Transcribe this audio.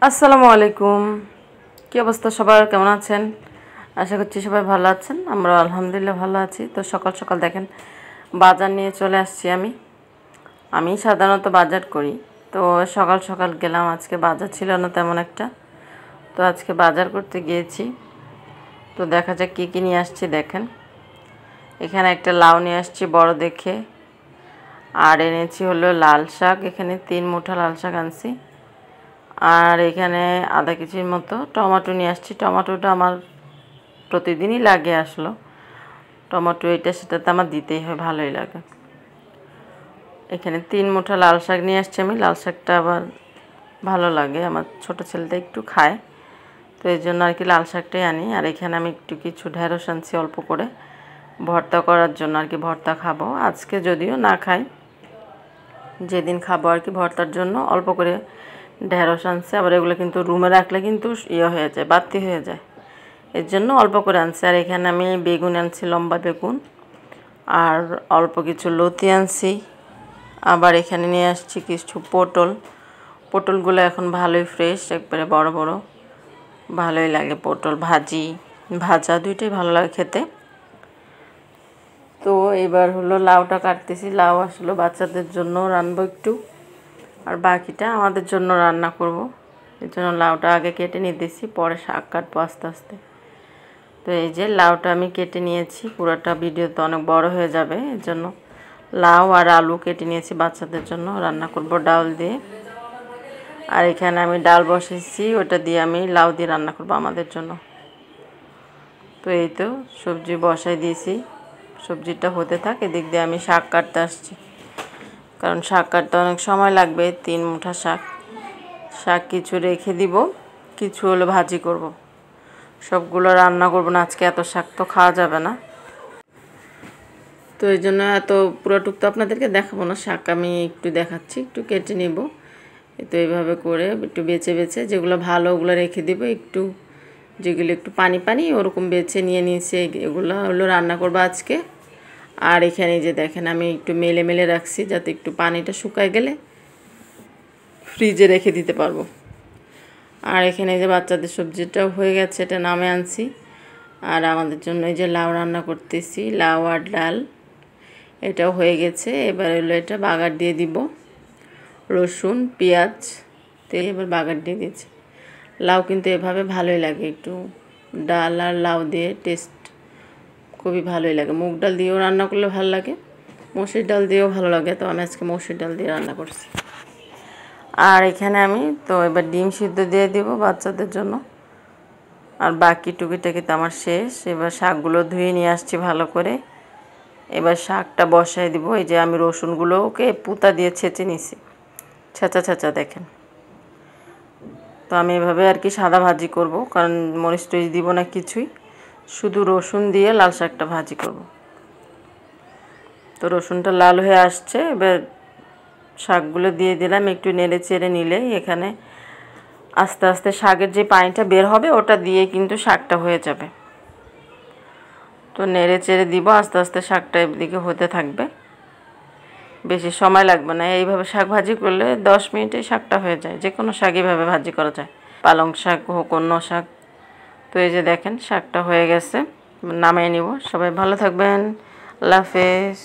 আসসালামু আলাইকুম। কি অবস্থা সবার, কেমন আছেন? আশা করছি সবাই ভালো আছেন। আমরা আলহামদুলিল্লাহ ভালো আছি। তো সকাল সকাল দেখেন বাজার নিয়ে চলে আসছি। আমি সাধারণত বাজার করি। তো সকাল সকাল গেলাম, আজকে বাজার ছিল না তেমন একটা। তো আজকে বাজার করতে গিয়েছি। তো দেখা যাক কী কী নিয়ে আসছি। দেখেন এখানে একটা লাউ নিয়ে আসছি বড় দেখে, আর এনেছি হলো লাল শাক। এখানে 3 মুঠা লাল শাক আনছি। আর এখানে আধা কেজির মতো টমেটো নিয়ে আসছি। টমেটোটা আমার প্রতিদিনই লাগে আসলো। টমেটো এটা সেটাতে আমার দিতেই হয়, ভালোই লাগে। এখানে 3 মুঠা লাল শাক নিয়ে আসছি আমি। লাল শাকটা আবার ভালো লাগে, আমার ছোট ছেলেটা একটু খায়, তো এই জন্য আর কি লাল শাকটাই আনি। আর এখানে আমি একটু কিছু ঢেঁড়স আনছি অল্প করে, ভর্তা করার জন্য আর কি। ভর্তা খাবো আজকে, যদিও না খাই, যেদিন খাবো আর কি ভর্তার জন্য অল্প করে ঢেঁড়স আনছে। আবার এগুলো কিন্তু রুমে রাখলে কিন্তু হয়ে যায়, বাড়তি হয়ে যায়, এর জন্য অল্প করে আনছি। আর এখানে আমি বেগুন আনছি, লম্বা বেগুন, আর অল্প কিছু লতি আনছি। আবার এখানে নিয়ে আসছি কিছু পটলগুলো এখন ভালোই ফ্রেশ, একবারে বড় বড়, ভালোই লাগে। পটল ভাজা দুইটাই ভালো লাগে খেতে। তো এবার হলো লাউটা কাটতেছি। লাউ আসলে বাচ্চাদের জন্য রান্নাবো একটু, আর বাকিটা আমাদের জন্য রান্না করব। এর জন্য লাউটা আগে কেটে নিতেছি, পরে শাক কাটবো আস্তে আস্তে। তো এই যে লাউটা আমি কেটে নিয়েছি, পুরোটা ভিডিও তো অনেক বড় হয়ে যাবে, এর জন্য লাউ আর আলু কেটে নিয়েছি বাচ্চাদের জন্য। রান্না করব ডাল দিয়ে। আর এখানে আমি ডাল বসেছি, ওটা দিয়ে আমি লাউ দিয়ে রান্না করব আমাদের জন্য। তো এই তো সবজি বসাই দিয়েছি, সবজিটা হতে থাক, এদিক দিয়ে আমি শাক কাটতে আসছি, কারণ শাক কাটতে অনেক সময় লাগবে। 3 মুঠা শাক কিছু রেখে দিব, কিছু হলো ভাজি করব, সবগুলো রান্না করব না আজকে। এত শাক তো খাওয়া যাবে না, তো এই জন্য এত পুরোটুক তো আপনাদেরকে দেখাবো না। শাক আমি একটু দেখাচ্ছি, একটু কেটে নেব। তো এইভাবে করে একটু বেছে বেছে যেগুলো ভালো ওগুলো রেখে দিব, একটু যেগুলো একটু পানি পানি ওরকম বেছে নিয়ে নিয়েছি, এগুলো হলো রান্না করবো আজকে। আর এখানে যে দেখেন আমি একটু মেলে মেলে রাখছি, যাতে একটু পানিটা শুকায় গেলে ফ্রিজে রেখে দিতে পারবো। আর এখানে যে বাচ্চাদের সবজিটাও হয়ে গেছে, এটা নামে আনছি। আর আমাদের জন্য এই যে লাউ রান্না করতেছি, লাউ আর ডাল, এটাও হয়ে গেছে। এবার হলো এটা বাগার দিয়ে দিব, রসুন পেঁয়াজ তেল, এবার বাগার দিয়ে দিয়েছি। লাউ কিন্তু এভাবে ভালোই লাগে, একটু ডাল আর লাউ দিয়ে টেস্ট খুবই ভালোই লাগে। মুগ ডাল দিয়েও রান্না করলে ভালো লাগে, মসুর ডাল দিয়েও ভালো লাগে। তো আমি আজকে মসুর ডাল দিয়ে রান্না করছি। আর এখানে আমি তো এবার ডিম সিদ্ধ দিয়ে দিব বাচ্চাদের জন্য। আর বাকি টুকিটাকি তো আমার শেষ। এবার শাকগুলো ধুয়ে নিয়ে আসছি ভালো করে, এবার শাকটা বসাই দিব। এই যে আমি রসুনগুলোকে পুতা দিয়ে ছেঁচে নিছি, ছেঁচা দেখেন। তো আমি এভাবে আর কি সাদা ভাজি করব, কারণ মরিচ টরিচ দিব না কিছুই, শুধু রসুন দিয়ে লাল শাকটা ভাজি করব। তো রসুনটা লাল হয়ে আসছে, এবার শাকগুলো দিয়ে দিলাম। একটু নেড়ে চেড়ে নিলেই এখানে আস্তে আস্তে শাকের যে পানিটা বের হবে ওটা দিয়ে কিন্তু শাকটা হয়ে যাবে। তো নেড়ে চেড়ে দিব, আস্তে আস্তে শাকটা এদিকে হতে থাকবে, বেশি সময় লাগবে না। এইভাবে শাক ভাজি করলে 10 মিনিটেই শাকটা হয়ে যায়। যে কোনো শাক এইভাবে ভাজি করা যায়, পালং শাক হোক অন্য শাক। তো এই যে দেখেন শাকটা হয়ে গেছে, নামিয়ে নিব। সবাই ভালো থাকবেন, আল্লাহ হাফেজ।